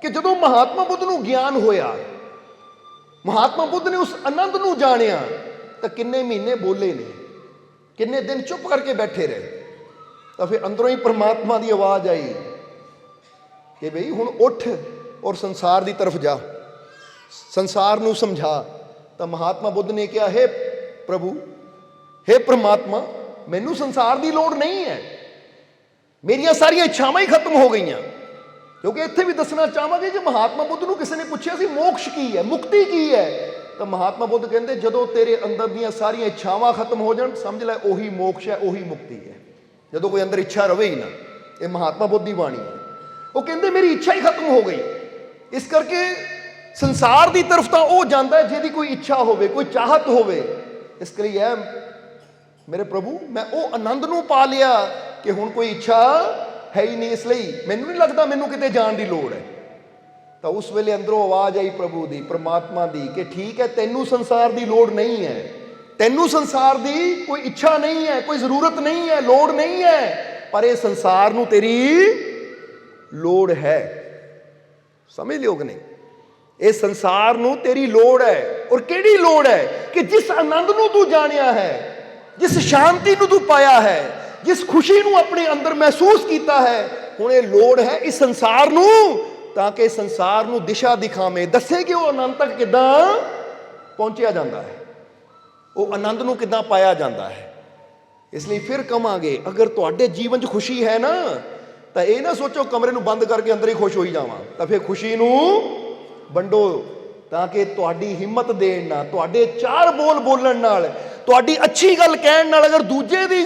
कि जदों महात्मा बुद्ध नूं ज्ञान होया, महात्मा बुद्ध ने उस आनंद नूं जाणिया, तो किन्ने महीने बोले ने, किन्ने दिन चुप करके बैठे रहे। तो फिर अंदरों ही परमात्मा की आवाज़ आई कि बई हुण उठ और संसार की तरफ जा, संसार नूं समझा। तो महात्मा बुद्ध ने कहा, हे प्रभु, हे परमात्मा, मैनू संसार की लोड़ नहीं है, मेरिया सारिया इच्छावां ही खत्म हो गई। क्योंकि इत्थे भी दसना चाहांगे कि महात्मा बुद्ध नूं किसी ने पूछा सी मोक्ष की है, मुक्ति की है, तो महात्मा बुद्ध कहते जदों तेरे अंदर दियां सारिया इच्छावां खत्म हो जाण, समझ लै उही मोक्ष है, उही मुक्ति है। जदों कोई अंदर इच्छा रवे ही ना, ये महात्मा बुद्ध की बाणी है। वो कहते मेरी इच्छा ही खत्म हो गई, इस करके संसार की तरफ तो वह जाता है जिहदी कोई इच्छा होवे, कोई चाहत होवे। इस लिए है मेरे प्रभु, मैं वो आनंद नूं पा लिया कि हुण कोई इच्छा है ही नहीं, इसलिए मैनूं नहीं लगता मैनूं किते जाण की लोड़ है। तो उस वेले अंदरों आवाज़ आई प्रभु की, परमात्मा की, कि ठीक है तैनूं संसार की लोड़ नहीं है, तैनूं संसार की कोई इच्छा नहीं है, कोई जरूरत नहीं है, लोड़ नहीं है, पर यह संसार नूं तेरी लोड़ है। समझ लियो कि नहीं? इस संसार नूं तेरी लोड़ है। और किहड़ी लोड़ है? कि जिस आनंद नूं तू जानिया है, जिस शांति नूं तू पाया है, जिस खुशी नूं अपने अंदर महसूस किया है, हुण ये लोड़ है इस संसार नूं, ताकि संसार नूं दिशा दिखावे, दसे कि वो आनंद तक किदां पहुंचिया जाता है, वो आनंद नूं किदां पाया जाता है। इसलिए फिर कहांगे, अगर तुहाडे जीवन च खुशी है ना, तो ये ना सोचो कमरे नूं बंद करके अंदर ही खुश हो जावां, तो फिर खुशी नूं वंडो, ताकि तुहाडी हिम्मत देण नाल, तुहाडे चार बोल बोलण नाल, तुहाडी अच्छी गल कहण नाल अगर दूजे दी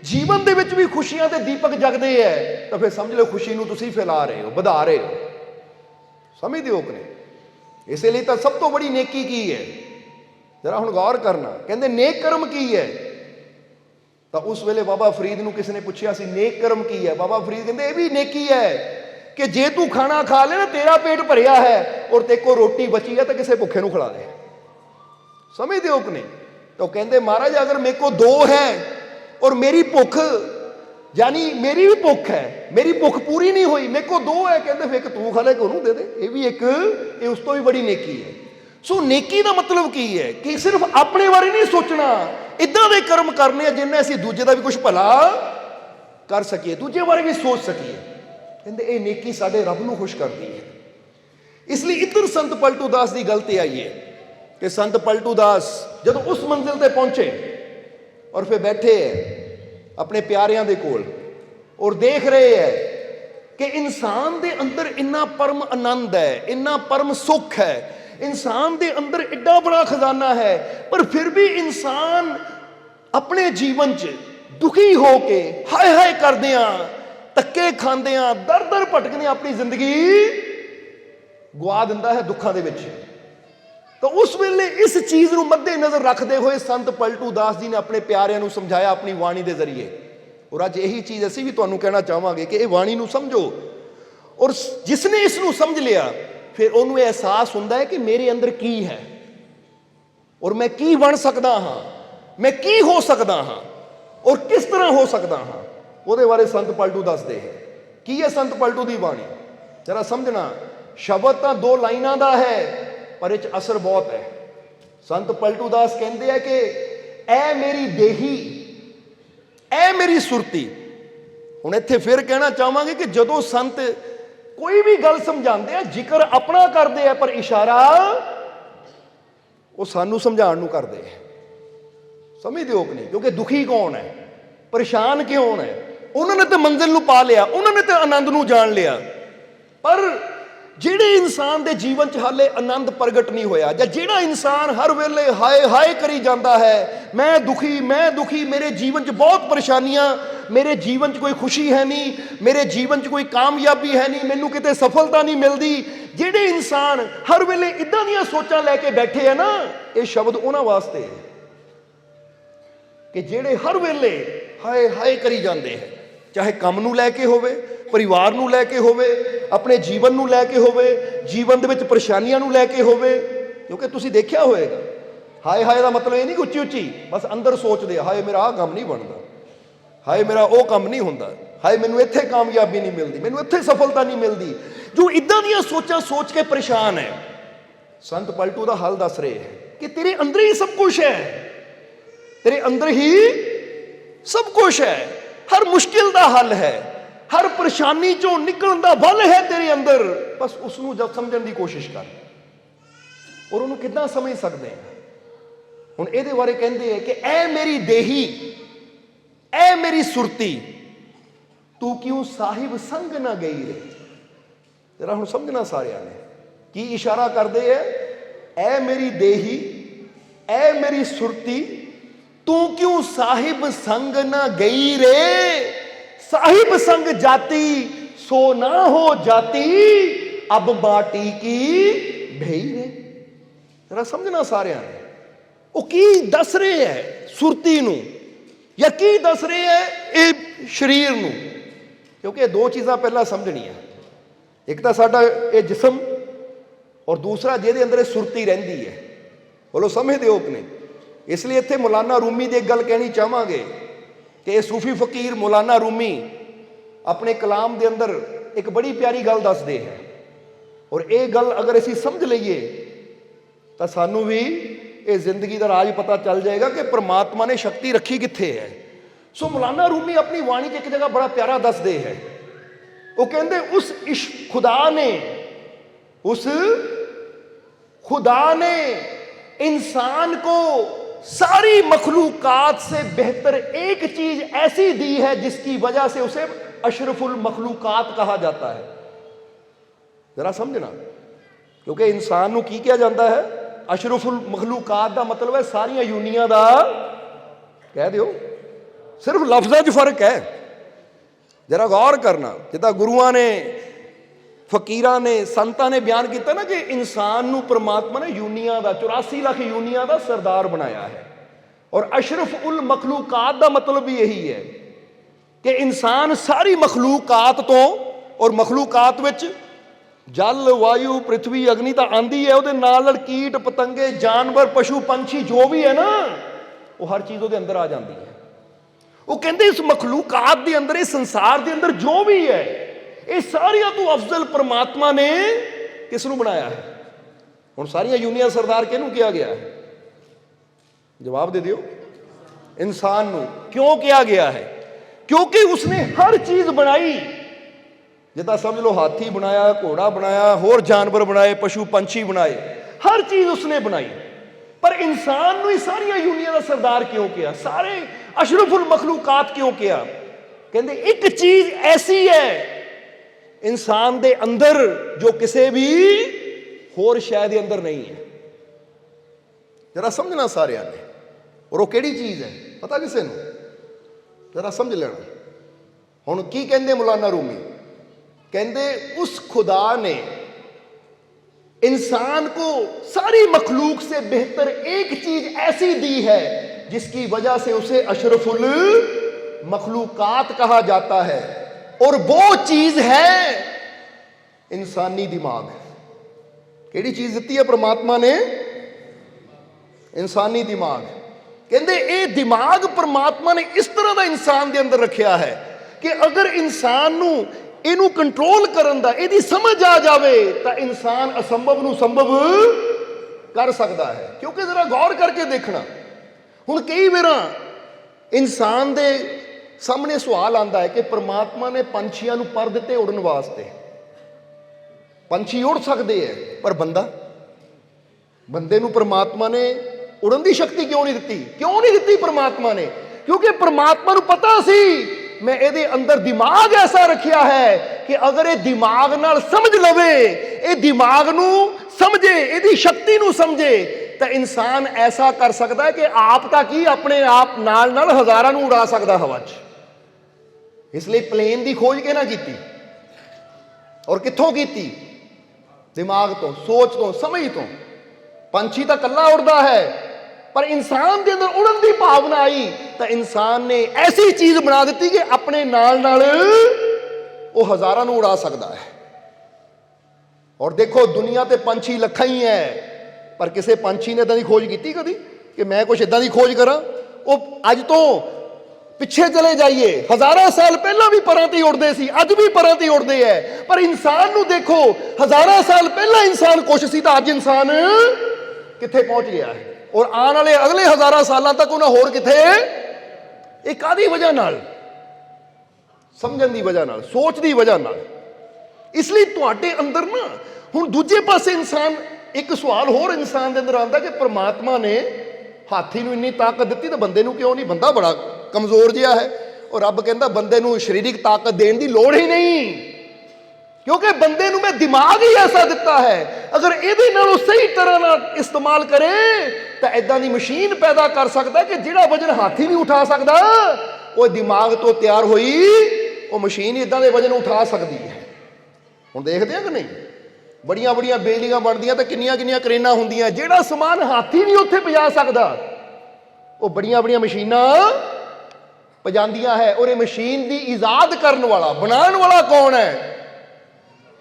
जीवन दे विच भी खुशियां दे दीपक जगदे है, तो फिर समझ लो खुशी नूं तुसीं फैला रहे हो, वधा रहे हो। समझदे हो कि नहीं? इसलिए तो सब तो बड़ी नेकी की है, जरा हुण गौर करना। कहंदे नेक कर्म की है, तो उस वेले बाबा फरीद नूं किसी ने पूछा सी नेक कर्म की है, बाबा फरीद कहंदे ये भी नेकी है कि जे तू खाना खा ले ना, तेरा पेट भरिया है और तेरे को रोटी बची है, तो किसी भुखे नूं खिला दे। समझदे हो कि नहीं? तो कहंदे महाराज अगर मेरे को दो है और मेरी भुख, यानी मेरी भी भुख है, मेरी भुख पूरी नहीं हुई, मेरे को दो है, कहते फिर तू खा ले, कोनू दे दे, ये भी एक ये उस तो भी बड़ी नेकी है। सो नेकी का मतलब की है कि सिर्फ अपने बारे नहीं सोचना, इदां दे कर्म करने जिन्हें असीं दूजे का भी कुछ भला कर सकीए, दूजे बारे भी सोच सकीए। कहते ये नेकी साडे रब नूं खुश करती है। इसलिए इधर संत पलटू दास की गल ते आईए कि संत पलटू दास जब उस मंजिल ते पहुंचे और फिर बैठे है अपने प्यारियां दे कोल और देख रहे हैं कि इंसान दे अंदर इन्ना परम आनंद है, इन्ना परम सुख है, इंसान दे अंदर एडा बड़ा खजाना है, पर फिर भी इंसान अपने जीवन च दुखी होके हाय हाय करदियां, धक्के खांदियां, दर दर भटकदियां अपनी जिंदगी गवा दिंदा है दुखों दे विच। तो उस वेले इस चीज़ को मद्देनज़र रखते हुए संत पलटू दास जी ने अपने प्यारिਆਂ ਨੂੰ समझाया अपनी वाणी के जरिए। और अज यही चीज़ असीं भी तुहानूं कहना चाहांगे कि ये वाणी नूं समझो, और जिसने इसनूं समझ लिया फिर उन्होंने एहसास हुंदा है कि मेरे अंदर की है और मैं की बन सकदा हाँ, मैं की हो सकदा हाँ और किस तरह हो सकदा हाँ, उहदे बारे संत पलटू दसदे है। की है संत पलटू की बाणी? जरा समझना, शब्द तो दो लाइनां दा है पर इच असर बहुत है। संत पलटू दास कहते हैं कि ऐ मेरी देही, ऐ मेरी सुरती। हुण इत्थे फिर कहना चाहांगे कि जदों संत कोई भी गल समझाते हैं, जिक्र अपना करते हैं पर इशारा वो सानू समझाण नूं करते हैं। समझदे हो कि नहीं? क्योंकि दुखी कौन है, परेशान क्यों है? उन्होंने तो मंजिल नूं पा लिया, उन्होंने तो आनंद नूं जान लिया, पर ਜਿਹੜੇ इंसान के जीवन च हाले आनंद प्रगट नहीं होया, ਜਾਂ ਜਿਹੜਾ इंसान हर वेले हाय हाय करी जाता है, मैं दुखी, मेरे जीवन च बहुत परेशानियां, मेरे जीवन च कोई खुशी है नहीं, मेरे जीवन च कोई कामयाबी है नहीं, मैनू किते सफलता नहीं मिलती, ਜਿਹੜੇ इंसान हर वेले इदां ਦੀਆਂ सोचां लैके बैठे है ना, ये शब्द उन्हां वास्ते है कि ਜਿਹੜੇ हर वेले हाय हाय करी जाते हैं, चाहे काम नूं लैके होवे, परिवार नूं लैके होवे, अपने जीवन नूं लैके होवे, जीवन दे विच परेशानियां नूं लैके होवे। क्योंकि तुसीं देखिया होएगा, हाय हाय का मतलब ये नहीं कि उच्ची उच्ची बस अंदर सोचते हाय मेरा आ काम नहीं बनता, हाय मेरा वो काम नहीं होंदा, ਹਾਏ ਮੈਨੂੰ ਇੱਥੇ ਕਾਮਯਾਬੀ ਨਹੀਂ ਮਿਲਦੀ, ਮੈਨੂੰ ਇੱਥੇ ਸਫਲਤਾ ਨਹੀਂ ਮਿਲਦੀ, ਜੋ ਇਦਾਂ ਦੀਆਂ ਸੋਚਾਂ ਸੋਚ ਕੇ ਪਰੇਸ਼ਾਨ ਹੈ, ਸੰਤ ਪਲਟੂ ਦਾ ਹੱਲ ਦੱਸ ਰਹੇ ਹੈ ਕਿ ਤੇਰੇ ਅੰਦਰ ਹੀ ਸਭ ਕੁਝ ਹੈ, ਤੇਰੇ ਅੰਦਰ ਹੀ ਸਭ ਕੁਝ ਹੈ। ਹਰ ਮੁਸ਼ਕਿਲ ਦਾ ਹੱਲ ਹੈ, ਹਰ ਪਰੇਸ਼ਾਨੀ ਚੋਂ ਨਿਕਲਣ ਦਾ ਬਲ ਹੈ ਤੇਰੇ ਅੰਦਰ। ਬਸ ਉਸ ਨੂੰ ਜਦ ਸਮਝਣ ਦੀ ਕੋਸ਼ਿਸ਼ ਕਰ। ਔਰ ਉਹਨੂੰ ਕਿੱਦਾਂ ਸਮਝ ਸਕਦੇ ਹਾਂ? ਹੁਣ ਇਹਦੇ ਬਾਰੇ ਕਹਿੰਦੇ ਹੈ ਕਿ ਐ ਮੇਰੀ ਦੇਹੀ, ਐ ਮੇਰੀ ਸੁਰਤੀ, ਤੂੰ ਕਿਉਂ ਸਾਹਿਬ ਸੰਗ ਨਾ ਗਈ ਰੇ। ਜਰਾ ਹੁਣ ਸਮਝਣਾ ਸਾਰਿਆਂ ਨੇ ਕੀ ਇਸ਼ਾਰਾ ਕਰਦੇ ਹੈ? ਐ ਮੇਰੀ ਦੇਹੀ, ਐ ਮੇਰੀ ਸੁਰਤੀ, ਤੂੰ ਕਿਉਂ ਸਾਹਿਬ ਸੰਗ ਨਾ ਗਈ ਰੇ। साहिब संग जाती सो ना हो जाती, अब बाटी की भई रे। जरा समझना सारे ने वो की दस रहे है सुरती नू, या की दस रहे है ये शरीर नू, क्योंकि दो चीज़ां पहला समझनियां। एक तो साडा ये जिस्म और दूसरा जिहदे अंदर सुरती रहिंदी है। बोलो समझदे हो कि नहीं? इसलिए इत्थे मौलाना रूमी दी एक गल कहनी चाहांगे कि ये सूफी फकीर मौलाना रूमी अपने कलाम के अंदर एक बड़ी प्यारी गल दसदे है, और ये गल अगर असीं समझ लईए तो सानू भी ये जिंदगी का राज पता चल जाएगा कि परमात्मा ने शक्ति रखी कित्थे है। सो मौलाना रूमी अपनी वाणी च एक जगह बड़ा प्यारा दसदे है। वो कहते उस खुदा ने इंसान को सारी मखलूकात से बेहतर एक चीज ऐसी दी है जिसकी वजह से उसे अशरफुल मखलूकात कहा जाता है। जरा समझना, क्योंकि इंसान को की किया जाता है अशरफुल मखलूकात का मतलब है सारिया यूनिया का, कह दो सिर्फ लफ्ज़ों च फर्क है। जरा गौर करना, जिदा गुरुआं ने फकीरां ने संतां ने बयान किया ना कि इंसान नू परमात्मा ने यूनिया का 84 लाख यूनिया का सरदार बनाया है, और अशरफ उल मखलूकात का मतलब भी यही है कि इंसान सारी मखलूकात तो, और मखलूकात विच जल वायु पृथ्वी अग्नि तो आंदी है, उहदे नाल कीट पतंगे जानवर पशु पंछी जो भी है ना, वो हर चीज़ उहदे अंदर आ जाती है। वो कहते इस मखलूकात के अंदर, इस संसार के अंदर जो भी है, ये सारिया तो अफजल परमात्मा ने किसनू बनाया है। हुण सारिया यूनिया सरदार किहनू किया गया है? जवाब दे दियो। इंसान नू क्यों किया गया है? क्योंकि उसने हर चीज बनाई। जिदा समझ लो हाथी बनाया, घोड़ा बनाया, होर जानवर बनाए, पशु पंछी बनाए, हर चीज उसने बनाई। पर इंसान नू सारिया यूनिया का सरदार क्यों किया? सारे अशरफुल मखलूकात क्यों किया? कहते एक चीज ऐसी है इंसान दे अंदर जो किसी भी होर शय दे अंदर नहीं है। जरा समझना सारे ने, और वो केड़ी चीज है पता किसी ने? जरा समझ लेना। हुण की कहंदे मौलाना रूमी? कहंदे उस खुदा ने इंसान को सारी मखलूक से बेहतर एक चीज ऐसी दी है जिसकी वजह से उसे अशरफुल मखलूकात कहा जाता है, और वो चीज है इंसानी दिमाग। केड़ी चीज दी है परमात्मा ने? इंसानी दिमाग। कहते ये दिमाग परमात्मा ने इस तरह का इंसान के अंदर रखा है कि अगर इंसान नू इनू कंट्रोल करन दा इहदी समझ आ जाए तो इंसान असंभव नू संभव कर सकता है। क्योंकि जरा गौर करके देखना, हुण कई बार इंसान दे सामने सवाल आता है कि परमात्मा ने पंछियों को पर दिते उड़न वास्ते, पंछी उड़ सकते हैं, पर बंदे नू परमात्मा ने उड़न की शक्ति क्यों नहीं दी? क्यों नहीं दी परमात्मा ने? क्योंकि परमात्मा नू पता सी मैं ये अंदर दिमाग ऐसा रखा है कि अगर ये दिमाग नाल समझ लवे, ये दिमाग नू समझे, यदी शक्ति नू समझे, तो इंसान ऐसा कर सकता है कि आप तक ही अपने आप नाल नाल हज़ारां नू उड़ा सकता हवा च। इसलिए प्लेन की खोज के ना की, और कित्थों की? दिमाग तो, सोच तो, समझ तो। पंछी तो कला उड़ता है, पर इंसान के अंदर उड़न की भावना आई तो इंसान ने ऐसी चीज बना दी कि अपने नाल नाल वो हज़ारां नू उड़ा सकता है। और देखो दुनिया ते पंछी लखां ही है, पर किसी पंछी ने इदां दी खोज की कभी कि मैं कुछ इदां दी खोज करा? वो अज तो ਪਿੱਛੇ ਚਲੇ ਜਾਈਏ, ਹਜ਼ਾਰਾਂ ਸਾਲ ਪਹਿਲਾਂ ਵੀ ਪਰਾਂ ਤੇ ਉੜਦੇ ਸੀ, ਅੱਜ ਵੀ ਪਰਾਂ ਤੇ ਉੜਦੇ ਐ। ਪਰ ਇਨਸਾਨ ਨੂੰ ਦੇਖੋ, ਹਜ਼ਾਰਾਂ ਸਾਲ ਪਹਿਲਾਂ ਇਨਸਾਨ ਕੁਛ ਸੀ ਤਾਂ ਅੱਜ ਇਨਸਾਨ ਕਿੱਥੇ ਪਹੁੰਚ ਗਿਆ ਹੈ, ਔਰ ਆਉਣ ਵਾਲੇ ਅਗਲੇ ਹਜ਼ਾਰਾਂ ਸਾਲਾਂ ਤੱਕ ਉਹਨਾਂ ਹੋਰ ਕਿੱਥੇ। ਇਹ ਕਾਹਦੀ ਵਜ੍ਹਾ ਨਾਲ? ਸਮਝਣ ਦੀ ਵਜ੍ਹਾ ਨਾਲ, ਸੋਚ ਦੀ ਵਜ੍ਹਾ ਨਾਲ। ਇਸ ਲਈ ਤੁਹਾਡੇ ਅੰਦਰ ਨਾ ਹੁਣ ਦੂਜੇ ਪਾਸੇ ਇਨਸਾਨ, ਇੱਕ ਸਵਾਲ ਹੋਰ ਇਨਸਾਨ ਦੇ ਅੰਦਰ ਆਉਂਦਾ ਕਿ ਪ੍ਰਮਾਤਮਾ ਨੇ ਹਾਥੀ ਨੂੰ ਇੰਨੀ ਤਾਕਤ ਦਿੱਤੀ ਤਾਂ ਬੰਦੇ ਨੂੰ ਕਿਉਂ ਨਹੀਂ? ਬੰਦਾ ਬੜਾ ਕਮਜ਼ੋਰ ਜਿਹਾ ਹੈ। ਉਹ ਰੱਬ ਕਹਿੰਦਾ ਬੰਦੇ ਨੂੰ ਸਰੀਰਕ ਤਾਕਤ ਦੇਣ ਦੀ ਲੋੜ ਹੀ ਨਹੀਂ, ਕਿਉਂਕਿ ਬੰਦੇ ਨੂੰ ਮੈਂ ਦਿਮਾਗ ਹੀ ਐਸਾ ਦਿੱਤਾ ਹੈ, ਅਗਰ ਇਹਦੇ ਨਾਲ ਉਹ ਸਹੀ ਤਰ੍ਹਾਂ ਨਾਲ ਇਸਤੇਮਾਲ ਕਰੇ ਤਾਂ ਐਦਾਂ ਦੀ ਮਸ਼ੀਨ ਪੈਦਾ ਕਰ ਸਕਦਾ ਕਿ ਜਿਹੜਾ ਵਜਨ ਹਾਥੀ ਨਹੀਂ ਉਠਾ ਸਕਦਾ, ਉਹ ਦਿਮਾਗ ਤੋਂ ਤਿਆਰ ਹੋਈ ਉਹ ਮਸ਼ੀਨ ਹੀ ਇਦਾਂ ਦੇ ਵਜਨ ਉਠਾ ਸਕਦੀ ਹੈ। ਹੁਣ ਦੇਖਦੇ ਆ ਕਿ ਨਹੀਂ, ਬੜੀਆਂ ਬੜੀਆਂ ਬਿਲਡਿੰਗਾਂ ਬਣਦੀਆਂ ਤੇ ਕਿੰਨੀਆਂ ਕਿੰਨੀਆਂ ਕਰੇਨਾਂ ਹੁੰਦੀਆਂ, ਜਿਹੜਾ ਸਮਾਨ ਹਾਥੀ ਨਹੀਂ ਉੱਥੇ ਪਹੁੰਚਾ ਸਕਦਾ ਉਹ ਬੜੀਆਂ ਬੜੀਆਂ ਮਸ਼ੀਨਾਂ ਪਹੁੰਚਾਉਂਦੀਆਂ ਹੈ। ਔਰ ਇਹ ਮਸ਼ੀਨ ਦੀ ਈਜਾਦ ਕਰਨ ਵਾਲਾ, ਬਣਾਉਣ ਵਾਲਾ ਕੌਣ ਹੈ?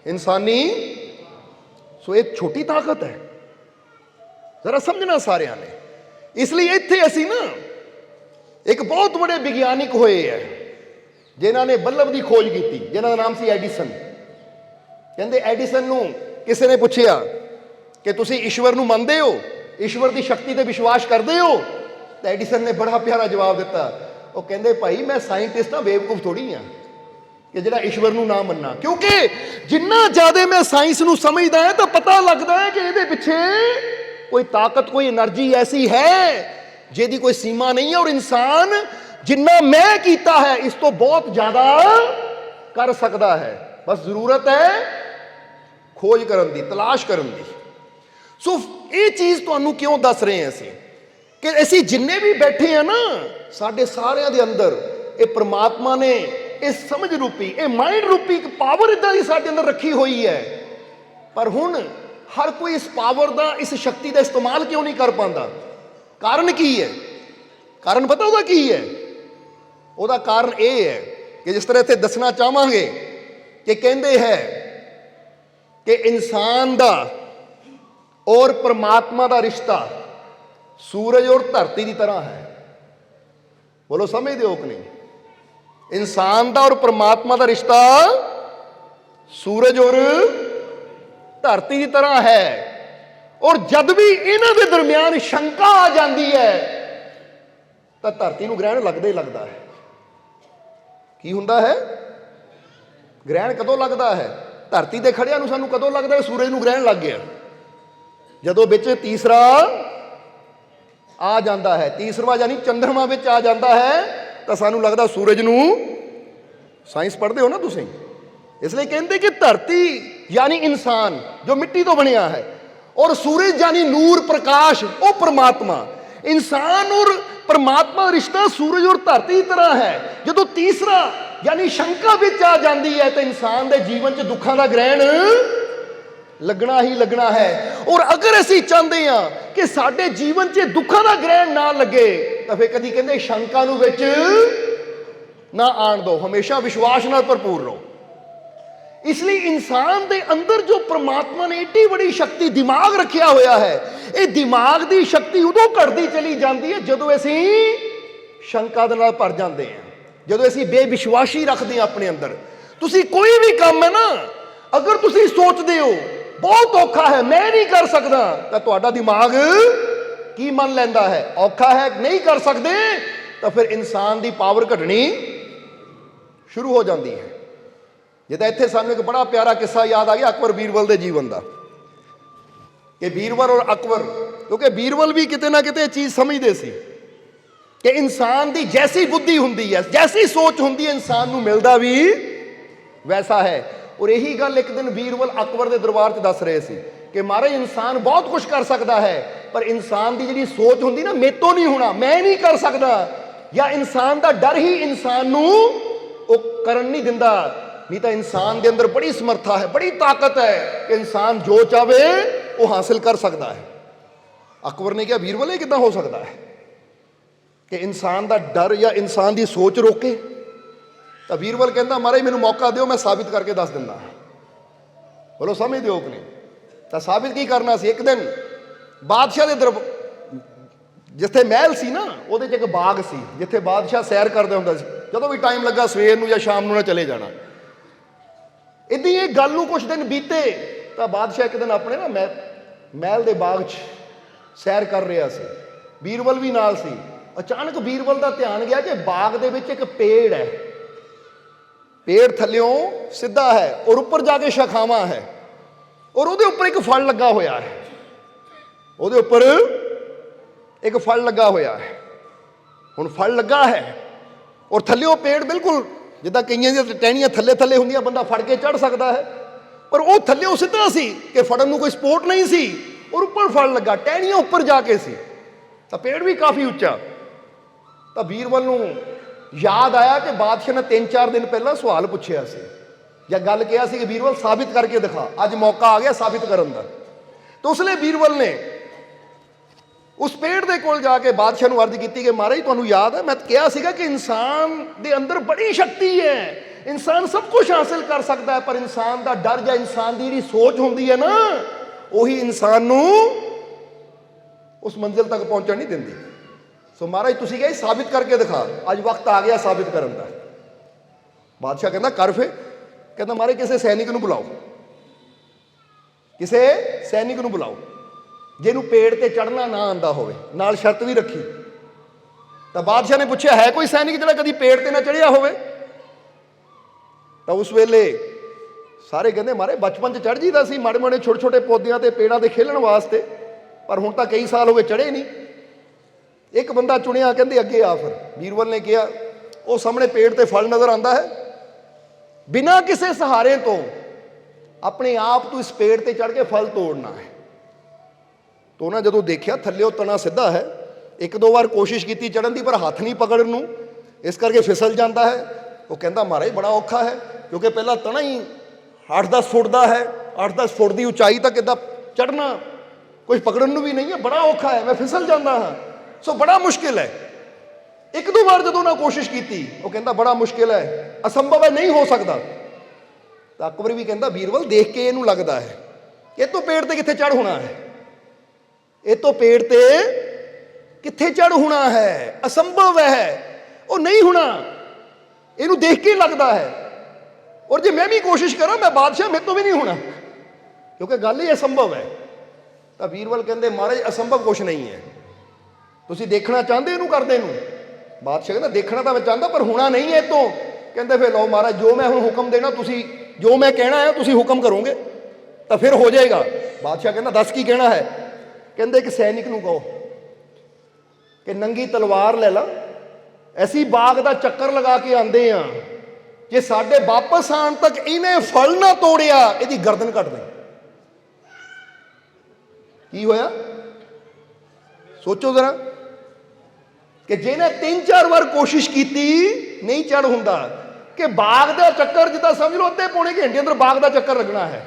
ਇਨਸਾਨੀ। ਸੋ ਇਹ ਛੋਟੀ ਤਾਕਤ ਹੈ, ਜ਼ਰਾ ਸਮਝਣਾ ਸਾਰਿਆਂ ਨੇ। ਇਸ ਲਈ ਇੱਥੇ ਅਸੀਂ ਨਾ ਇੱਕ ਬਹੁਤ ਵੱਡੇ ਵਿਗਿਆਨਿਕ ਹੋਏ ਹੈ ਜਿਨ੍ਹਾਂ ਨੇ ਬੱਲਬ ਦੀ ਖੋਜ ਕੀਤੀ, ਜਿਨ੍ਹਾਂ ਦਾ ਨਾਮ ਸੀ ਐਡੀਸਨ। ਕਹਿੰਦੇ ਐਡੀਸਨ ਨੂੰ ਕਿਸੇ ਨੇ ਪੁੱਛਿਆ ਕਿ ਤੁਸੀਂ ਈਸ਼ਵਰ ਨੂੰ ਮੰਨਦੇ ਹੋ, ਈਸ਼ਵਰ ਦੀ ਸ਼ਕਤੀ ਤੇ ਵਿਸ਼ਵਾਸ ਕਰਦੇ ਹੋ? ਤਾਂ ਐਡੀਸਨ ਨੇ ਬੜਾ ਪਿਆਰਾ ਜਵਾਬ ਦਿੱਤਾ। ਉਹ ਕਹਿੰਦੇ ਭਾਈ ਮੈਂ ਸਾਇੰਟਿਸਟ ਹਾਂ, ਬੇਵਕੂਫ ਥੋੜੀ ਹਾਂ ਕਿ ਜਿਹੜਾ ਈਸ਼ਵਰ ਨੂੰ ਨਾ ਮੰਨਣਾ, ਕਿਉਂਕਿ ਜਿੰਨਾ ਜ਼ਿਆਦਾ ਮੈਂ ਸਾਇੰਸ ਨੂੰ ਸਮਝਦਾ ਹਾਂ ਤਾਂ ਪਤਾ ਲੱਗਦਾ ਹੈ ਕਿ ਇਹਦੇ ਪਿੱਛੇ ਕੋਈ ਤਾਕਤ, ਕੋਈ એનર્ਜੀ ਐਸੀ ਹੈ ਜਿਹਦੀ ਕੋਈ ਸੀਮਾ ਨਹੀਂ ਹੈ। ਔਰ ਇਨਸਾਨ ਜਿੰਨਾ ਮੈਂ ਕੀਤਾ ਹੈ ਇਸ ਤੋਂ ਬਹੁਤ ਜ਼ਿਆਦਾ ਕਰ ਸਕਦਾ ਹੈ, ਬਸ ਜ਼ਰੂਰਤ ਹੈ ਖੋਜ ਕਰਨ ਦੀ, ਤਲਾਸ਼ ਕਰਨ ਦੀ। ਸੋ ਇਹ ਚੀਜ਼ ਤੁਹਾਨੂੰ ਕਿਉਂ ਦੱਸ ਰਹੇ ਹਾਂ ਅਸੀਂ ਕਿ ਅਸੀਂ ਜਿੰਨੇ ਵੀ ਬੈਠੇ ਆ ਨਾ, ਸਾਡੇ ਸਾਰਿਆਂ ਦੇ ਅੰਦਰ ਇਹ ਪ੍ਰਮਾਤਮਾ ਨੇ ਇਹ ਸਮਝ ਰੂਪੀ, ਇਹ ਮਾਈਂਡ ਰੂਪੀ ਇੱਕ ਪਾਵਰ ਇਦਾਂ ਦੀ ਸਾਡੇ ਅੰਦਰ ਰੱਖੀ ਹੋਈ ਹੈ। ਪਰ ਹੁਣ ਹਰ ਕੋਈ ਇਸ ਪਾਵਰ ਦਾ, ਇਸ ਸ਼ਕਤੀ ਦਾ ਇਸਤੇਮਾਲ ਕਿਉਂ ਨਹੀਂ ਕਰ ਪਾਉਂਦਾ? ਕਾਰਨ ਕੀ ਹੈ? ਕਾਰਨ ਪਤਾ ਉਹਦਾ ਕੀ ਹੈ? ਉਹਦਾ ਕਾਰਨ ਇਹ ਹੈ ਕਿ ਜਿਸ ਤਰ੍ਹਾਂ ਇੱਥੇ ਦੱਸਣਾ ਚਾਹਾਂਗੇ ਕਿ ਕਹਿੰਦੇ ਹੈ ਕਿ ਇਨਸਾਨ ਦਾ ਔਰ ਪ੍ਰਮਾਤਮਾ ਦਾ ਰਿਸ਼ਤਾ ਸੂਰਜ ਔਰ ਧਰਤੀ ਦੀ ਤਰ੍ਹਾਂ ਹੈ। ਬੋਲੋ ਸਮਝਦੇ ਹੋ ਕਿ ਨਹੀਂ? ਇਨਸਾਨ ਦਾ ਔਰ ਪ੍ਰਮਾਤਮਾ ਦਾ ਰਿਸ਼ਤਾ ਸੂਰਜ ਔਰ ਧਰਤੀ ਦੀ ਤਰ੍ਹਾਂ ਹੈ। ਔਰ ਜਦ ਵੀ ਇਹਨਾਂ ਦੇ ਦਰਮਿਆਨ ਸ਼ੰਕਾ ਆ ਜਾਂਦੀ ਹੈ ਤਾਂ ਧਰਤੀ ਨੂੰ ਗ੍ਰਹਿਣ ਲੱਗਦਾ ਹੀ ਲੱਗਦਾ ਹੈ। ਕੀ ਹੁੰਦਾ ਹੈ? ਗ੍ਰਹਿਣ ਕਦੋਂ ਲੱਗਦਾ ਹੈ? ਧਰਤੀ ਦੇ ਖੜਿਆਂ ਨੂੰ ਸਾਨੂੰ ਕਦੋਂ ਲੱਗਦਾ ਹੈ ਸੂਰਜ ਨੂੰ ਗ੍ਰਹਿਣ ਲੱਗ ਗਿਆ? ਜਦੋਂ ਵਿੱਚ ਤੀਸਰਾ ਆ ਜਾਂਦਾ ਹੈ, ਤੀਸਰਾ ਯਾਨੀ ਚੰਦਰਮਾ ਵਿੱਚ ਆ ਜਾਂਦਾ ਹੈ ਤਾਂ ਸਾਨੂੰ ਲੱਗਦਾ ਸੂਰਜ ਨੂੰ। ਸਾਇੰਸ ਪੜ੍ਹਦੇ ਹੋ ਨਾ ਤੁਸੀਂ, ਇਸ ਲਈ ਕਹਿੰਦੇ ਕਿ ਧਰਤੀ ਯਾਨੀ ਇਨਸਾਨ ਜੋ ਮਿੱਟੀ ਤੋਂ ਬਣਿਆ ਹੈ, ਔਰ ਸੂਰਜ ਯਾਨੀ ਨੂਰ, ਪ੍ਰਕਾਸ਼, ਉਹ ਪ੍ਰਮਾਤਮਾ। ਇਨਸਾਨ ਔਰ परमात्मा रिश्ता सूरज और धरती की तरह है। जो तीसरा यानी शंका विच आ जाती है तो इंसान के जीवन च दुखों का ग्रहण लगना ही लगना है। और अगर असी चाहते हैं कि साडे जीवन च दुखों का ग्रहण ना लगे तो फिर कभी कहते शंका नूं विच ना आण दो, हमेशा विश्वास नाल भरपूर रहो। इसलिए इंसान के अंदर जो परमात्मा ने एडी बड़ी शक्ति दिमाग रखा होया है, ये दिमाग की शक्ति उदों घटती चली जाती है जदों असी शंका दे नाल भर जाते हैं, जदों असी बेविश्वासी रखते हैं अपने अंदर। तुसी कोई भी काम है ना, अगर तुसी सोचते हो बहुत औखा है मैं नहीं कर सकता, तो तुहाडा दिमाग की मन लैंदा है औखा है नहीं कर सकते, तो फिर इंसान की पावर घटनी शुरू हो जाती है। जिदा इत्थे सानूं एक बड़ा प्यारा किस्सा याद आ गया अकबर बीरबल के जीवन का, कि बीरबल और अकबर, क्योंकि बीरबल भी किते ना किते चीज़ समझते सी कि इंसान की जैसी बुद्धि हुंदी है, जैसी सोच हुंदी है, इंसान नूं मिलदा भी वैसा है। और यही गल एक दिन बीरबल अकबर के दरबार च दस रहे सी कि महाराज इंसान बहुत कुछ कर सकता है, पर इंसान की जिहड़ी सोच हुंदी ना मेरे तो नहीं होना, मैं नहीं कर सकता, या इंसान का डर ही इंसान नूं ओह करन नहीं दिंदा। नहीं तो इंसान के अंदर बड़ी समर्था है, बड़ी ताकत है कि इंसान जो चाहे वो हासिल कर सकता है। अकबर ने कहा बीरबल ये कितना हो सकता है कि इंसान का डर या इंसान की सोच रोके? तो बीरबल कहता महाराज मैनू मौका दो, मैं साबित करके दस दिंदा। बोलो समझ दो कि नहीं? तो साबित की करना सी? एक दिन बादशाह के ਜਿੱਥੇ ਮਹਿਲ ਸੀ ਨਾ, ਉਹਦੇ 'ਚ ਇੱਕ ਬਾਗ ਸੀ ਜਿੱਥੇ ਬਾਦਸ਼ਾਹ ਸੈਰ ਕਰਦਾ ਹੁੰਦਾ ਸੀ। ਜਦੋਂ ਵੀ ਟਾਈਮ ਲੱਗਾ ਸਵੇਰ ਨੂੰ ਜਾਂ ਸ਼ਾਮ ਨੂੰ ਨਾ ਚਲੇ ਜਾਣਾ। ਇੱਦਾਂ ਇਹ ਗੱਲ ਨੂੰ ਕੁਛ ਦਿਨ ਬੀਤੇ ਤਾਂ ਬਾਦਸ਼ਾਹ ਇੱਕ ਦਿਨ ਆਪਣੇ ਨਾ ਮਹਿਲ ਦੇ ਬਾਗ 'ਚ ਸੈਰ ਕਰ ਰਿਹਾ ਸੀ। ਬੀਰਬਲ ਵੀ ਨਾਲ ਸੀ। ਅਚਾਨਕ ਬੀਰਬਲ ਦਾ ਧਿਆਨ ਗਿਆ ਕਿ ਬਾਗ ਦੇ ਵਿੱਚ ਇੱਕ ਪੇੜ ਹੈ। ਪੇੜ ਥੱਲਿਓਂ ਸਿੱਧਾ ਹੈ ਔਰ ਉੱਪਰ ਜਾ ਕੇ ਸ਼ਾਖਾਵਾਂ ਹੈ ਔਰ ਉਹਦੇ ਉੱਪਰ ਇੱਕ ਫਲ ਲੱਗਾ ਹੋਇਆ ਹੈ। ਉਹਦੇ ਉੱਪਰ ਇੱਕ ਫਲ ਲੱਗਾ ਹੋਇਆ ਹੈ। ਹੁਣ ਫਲ ਲੱਗਾ ਹੈ ਔਰ ਥੱਲਿਓਂ ਪੇੜ ਬਿਲਕੁਲ ਜਿੱਦਾਂ ਕਈਆਂ ਦੀਆਂ ਟਹਿਣੀਆਂ ਥੱਲੇ ਥੱਲੇ ਹੁੰਦੀਆਂ, ਬੰਦਾ ਫੜ ਕੇ ਚੜ੍ਹ ਸਕਦਾ ਹੈ, ਪਰ ਉਹ ਥੱਲਿਓਂ ਸਿੱਧਾ ਸੀ ਕਿ ਫੜਨ ਨੂੰ ਕੋਈ ਸਪੋਰਟ ਨਹੀਂ ਸੀ ਔਰ ਉੱਪਰ ਫਲ ਲੱਗਾ, ਟਹਿਣੀਆਂ ਉੱਪਰ ਜਾ ਕੇ ਸੀ ਤਾਂ ਪੇੜ ਵੀ ਕਾਫੀ ਉੱਚਾ। ਤਾਂ ਬੀਰਬਲ ਨੂੰ ਯਾਦ ਆਇਆ ਕਿ ਬਾਦਸ਼ਾਹ ਨੇ 3-4 ਦਿਨ ਪਹਿਲਾਂ ਸਵਾਲ ਪੁੱਛਿਆ ਸੀ ਜਾਂ ਗੱਲ ਕਿਹਾ ਸੀ ਕਿ ਬੀਰਬਲ ਸਾਬਿਤ ਕਰਕੇ ਦਿਖਾ। ਅੱਜ ਮੌਕਾ ਆ ਗਿਆ ਸਾਬਿਤ ਕਰਨ ਦਾ। ਤਾਂ ਉਸ ਲਈ ਬੀਰਬਲ ਨੇ ਉਸ ਪੇੜ ਦੇ ਕੋਲ ਜਾ ਕੇ ਬਾਦਸ਼ਾਹ ਨੂੰ ਅਰਜ਼ ਕੀਤੀ ਕਿ ਮਹਾਰਾਜ ਤੁਹਾਨੂੰ ਯਾਦ ਹੈ ਮੈਂ ਕਿਹਾ ਸੀਗਾ ਕਿ ਇਨਸਾਨ ਦੇ ਅੰਦਰ ਬੜੀ ਸ਼ਕਤੀ ਹੈ, ਇਨਸਾਨ ਸਭ ਕੁਝ ਹਾਸਿਲ ਕਰ ਸਕਦਾ ਹੈ, ਪਰ ਇਨਸਾਨ ਦਾ ਡਰ ਜਾਂ ਇਨਸਾਨ ਦੀ ਜਿਹੜੀ ਸੋਚ ਹੁੰਦੀ ਹੈ ਨਾ, ਉਹੀ ਇਨਸਾਨ ਨੂੰ ਉਸ ਮੰਜ਼ਿਲ ਤੱਕ ਪਹੁੰਚਣ ਨਹੀਂ ਦਿੰਦੀ। ਸੋ ਮਹਾਰਾਜ ਤੁਸੀਂ ਕਹੇ ਸਾਬਿਤ ਕਰਕੇ ਦਿਖਾ। ਅੱਜ ਵਕਤ ਆ ਗਿਆ ਸਾਬਿਤ ਕਰਨ ਦਾ। ਬਾਦਸ਼ਾਹ ਕਹਿੰਦਾ ਕਰ ਫੇ। ਕਹਿੰਦਾ ਮਹਾਰਾਜ ਕਿਸੇ ਸੈਨਿਕ ਨੂੰ ਬੁਲਾਓ, ਕਿਸੇ ਸੈਨਿਕ ਨੂੰ ਬੁਲਾਓ ਜਿਹਨੂੰ ਪੇੜ ਤੇ ਚੜ੍ਹਨਾ ਨਾ ਆਉਂਦਾ ਹੋਵੇ, ਨਾਲ ਸ਼ਰਤ ਵੀ ਰੱਖੀ। ਤਾਂ ਬਾਦਸ਼ਾਹ ਨੇ ਪੁੱਛਿਆ ਹੈ ਕੋਈ ਸੈਨਿਕ ਜਿਹੜਾ ਕਦੀ ਪੇੜ ਤੇ ਨਾ ਚੜ੍ਹਿਆ ਹੋਵੇ? ਤਾਂ ਉਸ ਵੇਲੇ ਸਾਰੇ ਕਹਿੰਦੇ ਮਹਾਰਾਜ ਬਚਪਨ 'ਚ ਚੜ੍ਹ ਜੀਦਾ ਸੀ ਮਾੜੇ ਮਾੜੇ ਛੋਟੇ ਛੋਟੇ ਪੌਦਿਆਂ ਤੇ ਪੇੜਾਂ ਤੇ ਖੇਲਣ ਵਾਸਤੇ, ਪਰ ਹੁਣ ਤਾਂ ਕਈ ਸਾਲ ਹੋ ਗਏ ਚੜ੍ਹੇ ਨਹੀਂ। ਇੱਕ ਬੰਦਾ ਚੁਣਿਆ, ਕਹਿੰਦੇ ਅੱਗੇ ਆ। ਫਿਰ ਬੀਰਬਲ ਨੇ ਕਿਹਾ ਉਹ ਸਾਹਮਣੇ ਪੇੜ ਤੇ ਫਲ ਨਜ਼ਰ ਆਉਂਦਾ ਹੈ, ਬਿਨਾਂ ਕਿਸੇ ਸਹਾਰੇ ਤੋਂ ਆਪਣੇ ਆਪ ਤੋਂ ਇਸ ਪੇੜ ਤੇ ਚੜ੍ਹ ਕੇ ਫਲ ਤੋੜਨਾ ਹੈ। ਤਾਂ ਉਹਨਾਂ ਜਦੋਂ ਦੇਖਿਆ ਥੱਲਿਓਂ ਤਣਾ ਸਿੱਧਾ ਹੈ, 1-2 ਵਾਰ ਕੋਸ਼ਿਸ਼ ਕੀਤੀ ਚੜ੍ਹਨ ਦੀ ਪਰ ਹੱਥ ਨਹੀਂ ਪਕੜਨ ਨੂੰ, ਇਸ ਕਰਕੇ ਫਿਸਲ ਜਾਂਦਾ ਹੈ। ਉਹ ਕਹਿੰਦਾ ਮਹਾਰਾਜ ਬੜਾ ਔਖਾ ਹੈ ਕਿਉਂਕਿ ਪਹਿਲਾਂ ਤਣਾ ਹੀ 8-10 ਫੁੱਟ ਦਾ ਹੈ, 8-10 ਫੁੱਟ ਦੀ ਉਚਾਈ ਤੱਕ ਇੱਦਾਂ ਚੜ੍ਹਨਾ ਕੁਝ ਪਕੜਨ ਨੂੰ ਵੀ ਨਹੀਂ ਹੈ, ਬੜਾ ਔਖਾ ਹੈ, ਮੈਂ ਫਿਸਲ ਜਾਂਦਾ ਹਾਂ, ਸੋ ਬੜਾ ਮੁਸ਼ਕਿਲ ਹੈ। 1-2 ਵਾਰ ਜਦੋਂ ਉਹਨਾਂ ਕੋਸ਼ਿਸ਼ ਕੀਤੀ, ਉਹ ਕਹਿੰਦਾ ਬੜਾ ਮੁਸ਼ਕਿਲ ਹੈ, ਅਸੰਭਵ ਹੈ, ਨਹੀਂ ਹੋ ਸਕਦਾ। ਤਾਂ ਅਕਬਰ ਵੀ ਕਹਿੰਦਾ ਬੀਰਬਲ ਦੇਖ ਕੇ ਇਹਨੂੰ ਲੱਗਦਾ ਹੈ ਇਹ ਤੋਂ ਪੇੜ ਤੇ ਕਿੱਥੇ ਚੜ੍ਹ ਹੋਣਾ ਹੈ, ਇਹ ਤੋਂ ਪੇੜ ਤੇ ਕਿੱਥੇ ਚੜ੍ਹ ਹੋਣਾ ਹੈ, ਅਸੰਭਵ ਹੈ, ਉਹ ਨਹੀਂ ਹੋਣਾ, ਇਹਨੂੰ ਦੇਖ ਕੇ ਲੱਗਦਾ ਹੈ। ਔਰ ਜੇ ਮੈਂ ਵੀ ਕੋਸ਼ਿਸ਼ ਕਰਾਂ ਮੈਂ ਬਾਦਸ਼ਾਹ, ਮੇਰੇ ਤੋਂ ਵੀ ਨਹੀਂ ਹੋਣਾ ਕਿਉਂਕਿ ਗੱਲ ਹੀ ਅਸੰਭਵ ਹੈ। ਤਾਂ ਬੀਰਬਲ ਕਹਿੰਦੇ ਮਹਾਰਾਜ ਅਸੰਭਵ ਕੁਛ ਨਹੀਂ ਹੈ, ਤੁਸੀਂ ਦੇਖਣਾ ਚਾਹੁੰਦੇ ਇਹਨੂੰ ਕਰਦੇ ਨੂੰ? ਬਾਦਸ਼ਾਹ ਕਹਿੰਦਾ ਦੇਖਣਾ ਤਾਂ ਮੈਂ ਚਾਹੁੰਦਾ ਪਰ ਹੋਣਾ ਨਹੀਂ ਹੈ ਇਹ ਤੋਂ। ਕਹਿੰਦੇ ਫਿਰ ਲਓ ਮਹਾਰਾਜ ਜੋ ਮੈਂ ਹੁਣ ਹੁਕਮ ਦੇਣਾ, ਤੁਸੀਂ ਜੋ ਮੈਂ ਕਹਿਣਾ ਹੈ ਤੁਸੀਂ ਹੁਕਮ ਕਰੋਗੇ ਤਾਂ ਫਿਰ ਹੋ ਜਾਏਗਾ। ਬਾਦਸ਼ਾਹ ਕਹਿੰਦਾ ਦੱਸ ਕੀ ਕਹਿਣਾ ਹੈ? ਕਹਿੰਦੇ ਇੱਕ ਸੈਨਿਕ ਨੂੰ ਕਹੋ ਕਿ ਨੰਗੀ ਤਲਵਾਰ ਲੈ ਲਾ, ਅਸੀਂ ਬਾਗ ਦਾ ਚੱਕਰ ਲਗਾ ਕੇ ਆਂਦੇ ਆ, ਜੇ ਸਾਡੇ ਵਾਪਸ ਆਉਣ ਤੱਕ ਇਹਨੇ ਫਲ ਨਾ ਤੋੜਿਆ ਇਹਦੀ ਗਰਦਨ ਕੱਟ ਦੇ। ਕੀ ਹੋਇਆ ਸੋਚੋ ਜ਼ਰਾ, ਕਿ ਜਿਹਨੇ 3-4 ਵਾਰ ਕੋਸ਼ਿਸ਼ ਕੀਤੀ ਨਹੀਂ ਚੜ੍ਹ ਹੁੰਦਾ, ਕਿ ਬਾਗ ਦਾ ਚੱਕਰ ਜਿੱਦਾਂ ਸਮਝ ਲਓ ਅੱਧੇ ਪੌਣੇ ਘੰਟੇ ਅੰਦਰ ਬਾਗ ਦਾ ਚੱਕਰ ਲੱਗਣਾ ਹੈ,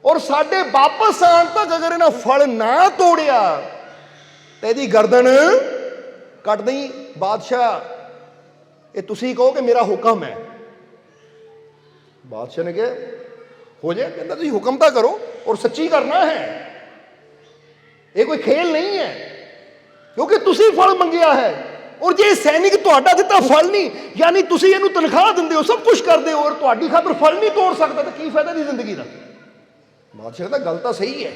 ਔਰ ਸਾਡੇ ਵਾਪਸ ਆਉਣ ਤੱਕ ਅਗਰ ਇਹਨਾਂ ਫਲ ਨਾ ਤੋੜਿਆ ਤੇ ਇਹਦੀ ਗਰਦਨ ਕੱਟ ਦੇਈ। ਬਾਦਸ਼ਾਹ ਇਹ ਤੁਸੀਂ ਕਹੋ ਕਿ ਮੇਰਾ ਹੁਕਮ ਹੈ। ਬਾਦਸ਼ਾਹ ਨੇ ਕਿਹਾ ਹੋ ਜਾਏ। ਕਹਿੰਦਾ ਤੁਸੀਂ ਹੁਕਮ ਤਾਂ ਕਰੋ ਔਰ ਸੱਚੀ ਕਰਨਾ ਹੈ, ਇਹ ਕੋਈ ਖੇਲ ਨਹੀਂ ਹੈ ਕਿਉਂਕਿ ਤੁਸੀਂ ਫਲ ਮੰਗਿਆ ਹੈ। ਔਰ ਜੇ ਸੈਨਿਕ ਤੁਹਾਡਾ ਦਿੱਤਾ ਫਲ ਨਹੀਂ, ਯਾਨੀ ਤੁਸੀਂ ਇਹਨੂੰ ਤਨਖਾਹ ਦਿੰਦੇ ਹੋ, ਸਭ ਕੁਝ ਕਰਦੇ ਹੋ, ਔਰ ਤੁਹਾਡੀ ਖਾਤਰ ਫਲ ਨਹੀਂ ਤੋੜ ਸਕਦਾ ਤਾਂ ਕੀ ਫਾਇਦਾ ਦੀ ਜ਼ਿੰਦਗੀ ਦਾ? ਬਾਦਸ਼ਾਹ ਕਹਿੰਦਾ ਗੱਲ ਤਾਂ ਸਹੀ ਹੈ,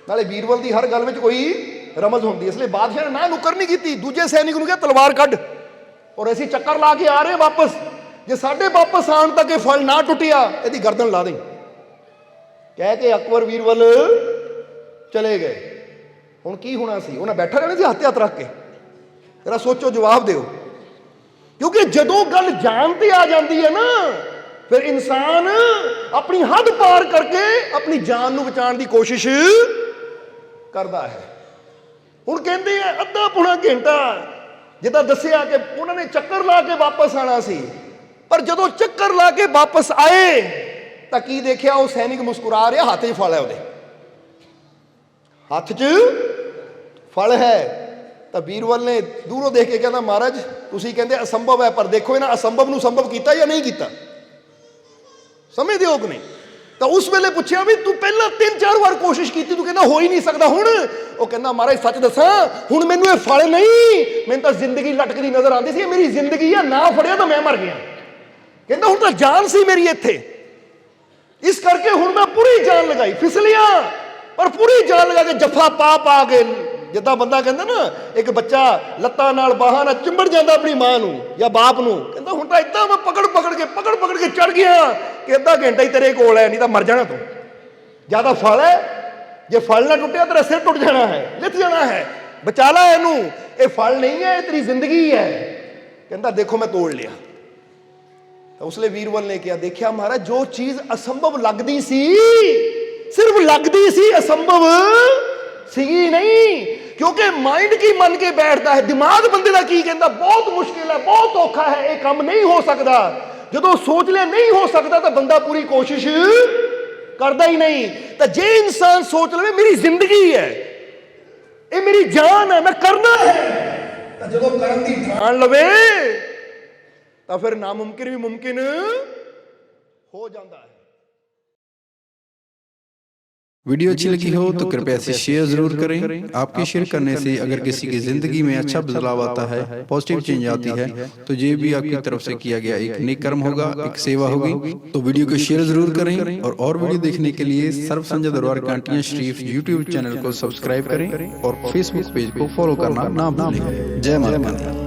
ਨਾਲੇ ਬੀਰਬਲ ਦੀ ਹਰ ਗੱਲ ਵਿੱਚ ਕੋਈ ਰਮਜ਼ ਹੁੰਦੀ, ਇਸ ਲਈ ਬਾਦਸ਼ਾਹ ਨੇ ਨਾ ਨੁੱਕਰ ਨਹੀਂ ਕੀਤੀ। ਦੂਜੇ ਸੈਨਿਕ ਨੂੰ ਕਿਹਾ ਤਲਵਾਰ ਕੱਢ ਔਰ ਅਸੀਂ ਚੱਕਰ ਲਾ ਕੇ ਆ ਰਹੇ ਵਾਪਸ, ਜੇ ਸਾਡੇ ਵਾਪਸ ਆਉਣ ਤੱਕ ਇਹ ਫਲ ਨਾ ਟੁੱਟਿਆ ਇਹਦੀ ਗਰਦਨ ਲਾ ਦੇ। ਕਹਿ ਕੇ ਅਕਬਰ ਬੀਰਬਲ ਚਲੇ ਗਏ। ਹੁਣ ਕੀ ਹੋਣਾ ਸੀ? ਉਹਨਾਂ ਬੈਠਾ ਰਹਿਣਾ ਸੀ ਹੱਥ ਰੱਖ ਕੇ? ਜਰਾ ਸੋਚੋ, ਜਵਾਬ ਦਿਓ। ਕਿਉਂਕਿ ਜਦੋਂ ਗੱਲ ਜਾਨ ਤੇ ਆ ਜਾਂਦੀ ਹੈ ਨਾ, ਫਿਰ ਇਨਸਾਨ ਆਪਣੀ ਹੱਦ ਪਾਰ ਕਰਕੇ ਆਪਣੀ ਜਾਨ ਨੂੰ ਬਚਾਉਣ ਦੀ ਕੋਸ਼ਿਸ਼ ਕਰਦਾ ਹੈ। ਹੁਣ ਕਹਿੰਦੇ ਆ ਅੱਧਾ ਪੌਣਾ ਘੰਟਾ, ਜਿੱਦਾਂ ਦੱਸਿਆ ਕਿ ਉਹਨਾਂ ਨੇ ਚੱਕਰ ਲਾ ਕੇ ਵਾਪਸ ਆਣਾ ਸੀ, ਪਰ ਜਦੋਂ ਚੱਕਰ ਲਾ ਕੇ ਵਾਪਸ ਆਏ ਤਾਂ ਕੀ ਦੇਖਿਆ? ਉਹ ਸੈਨਿਕ ਮੁਸਕਰਾ ਰਿਹਾ, ਹੱਥ 'ਚ ਫਲ ਹੈ, ਉਹਦੇ ਹੱਥ 'ਚ ਫਲ ਹੈ। ਤਾਂ ਬੀਰਬਲ ਨੇ ਦੂਰੋਂ ਦੇਖ ਕੇ ਕਹਿੰਦਾ ਮਹਾਰਾਜ ਤੁਸੀਂ ਕਹਿੰਦੇ ਅਸੰਭਵ ਹੈ, ਪਰ ਦੇਖੋ ਇਹਨਾਂ ਅਸੰਭਵ ਨੂੰ ਸੰਭਵ ਕੀਤਾ ਜਾਂ ਨਹੀਂ ਕੀਤਾ, ਸਮਝਦੇ ਹੋ ਕਿ ਨਹੀਂ? ਤਾਂ ਉਸ ਵੇਲੇ ਪੁੱਛਿਆ ਵੀ ਤੂੰ ਪਹਿਲਾਂ 3-4 ਵਾਰ ਕੋਸ਼ਿਸ਼ ਕੀਤੀ, ਤੂੰ ਕਹਿੰਦਾ ਹੋ ਹੀ ਨਹੀਂ ਸਕਦਾ, ਹੁਣ ਉਹ ਕਹਿੰਦਾ ਮਹਾਰਾਜ ਸੱਚ ਦੱਸਾਂ ਹੁਣ ਮੈਨੂੰ ਇਹ ਫਲ ਨਹੀਂ, ਮੈਨੂੰ ਤਾਂ ਜ਼ਿੰਦਗੀ ਲਟਕਦੀ ਨਜ਼ਰ ਆਉਂਦੀ ਸੀ, ਇਹ ਮੇਰੀ ਜ਼ਿੰਦਗੀ ਆ, ਨਾ ਫੜਿਆ ਤਾਂ ਮੈਂ ਮਰ ਗਿਆ। ਕਹਿੰਦਾ ਹੁਣ ਤਾਂ ਜਾਨ ਸੀ ਮੇਰੀ ਇੱਥੇ, ਇਸ ਕਰਕੇ ਹੁਣ ਮੈਂ ਪੂਰੀ ਜਾਨ ਲਗਾਈ, ਫਿਸਲਿਆ ਪਰ ਪੂਰੀ ਜਾਨ ਲਗਾ ਕੇ ਜੱਫਾ ਪਾ ਪਾ ਕੇ, ਜਿੱਦਾਂ ਬੰਦਾ ਕਹਿੰਦਾ ਨਾ ਇੱਕ ਬੱਚਾ ਲੱਤਾਂ ਨਾਲ ਬਾਹਾਂ ਨਾਲ ਚਿੰਬੜ ਜਾਂਦਾ ਆਪਣੀ ਮਾਂ ਨੂੰ ਜਾਂ ਬਾਪ ਨੂੰ, ਕਹਿੰਦਾ ਹੁਣ ਤਾਂ ਏਦਾਂ ਮੈਂ ਪਕੜ ਪਕੜ ਕੇ ਚੜ ਗਿਆ ਕਿ ਅੱਧਾ ਘੰਟਾ ਹੀ ਤੇਰੇ ਕੋਲ ਹੈ, ਨਹੀਂ ਤਾਂ ਮਰ ਜਾਣਾ ਤੂੰ। ਜਿਆਦਾ ਫਲ ਹੈ, ਜੇ ਫਲ ਨਾ ਟੁੱਟਿਆ ਤੇਰਾ ਸਿਰ ਟੁੱਟ ਜਾਣਾ ਹੈ, ਲਿੱਥ ਜਾਣਾ ਹੈ, ਬਚਾ ਲੈ ਇਹਨੂੰ, ਇਹ ਫਲ ਨਹੀਂ ਹੈ, ਇਹ ਤੇਰੀ ਜ਼ਿੰਦਗੀ ਹੈ। ਕਹਿੰਦਾ ਦੇਖੋ ਮੈਂ ਤੋੜ ਲਿਆ। ਤਾਂ ਉਸਲੇ ਵੀਰਬਲ ਨੇ ਕਿਹਾ ਦੇਖਿਆ ਮਹਾਰਾਜ ਜੋ ਚੀਜ਼ ਅਸੰਭਵ ਲੱਗਦੀ ਸੀ, ਸਿਰਫ ਲੱਗਦੀ ਸੀ, ਅਸੰਭਵ ਸੀਗੀ ਨਹੀਂ। ਕਿਉਂਕਿ ਮਾਈਂਡ ਕੀ ਮੰਨ ਕੇ ਬੈਠਦਾ ਹੈ, ਦਿਮਾਗ ਬੰਦੇ ਦਾ ਕੀ ਕਹਿੰਦਾ, ਬਹੁਤ ਮੁਸ਼ਕਿਲ ਹੈ, ਬਹੁਤ ਔਖਾ ਹੈ, ਇਹ ਕੰਮ ਨਹੀਂ ਹੋ ਸਕਦਾ। ਜਦੋਂ ਸੋਚ ਲਿਆ ਨਹੀਂ ਹੋ ਸਕਦਾ ਤਾਂ ਬੰਦਾ ਪੂਰੀ ਕੋਸ਼ਿਸ਼ ਕਰਦਾ ਹੀ ਨਹੀਂ। ਤਾਂ ਜੇ ਇਨਸਾਨ ਸੋਚ ਲਵੇ ਮੇਰੀ ਜ਼ਿੰਦਗੀ ਹੈ, ਇਹ ਮੇਰੀ ਜਾਨ ਹੈ, ਮੈਂ ਕਰਨਾ ਹੈ, ਤਾਂ ਜਦੋਂ ਕਰਨ ਦੀ ਠਾਣ ਲਵੇ ਤਾਂ ਫਿਰ ਨਾਮੁਮਕਿਨ ਵੀ ਮੁਮਕਿਨ ਹੋ ਜਾਂਦਾ है। वीडियो अच्छी लगी हो तो कृपया इसे शेयर जरूर करें। आपके शेयर करने से अगर किसी की जिंदगी में अच्छा बदलाव आता है, पॉजिटिव चेंज आती है, तो ये भी आपकी तरफ से किया गया एक नेक कर्म होगा, एक सेवा होगी। तो वीडियो को शेयर जरूर करें और वीडियो देखने के लिए सर्व संजय दरबार कांटियां शरीफ यूट्यूब चैनल को सब्सक्राइब करें और फेसबुक पेज को फॉलो करना ना भूलें। जय माता दी।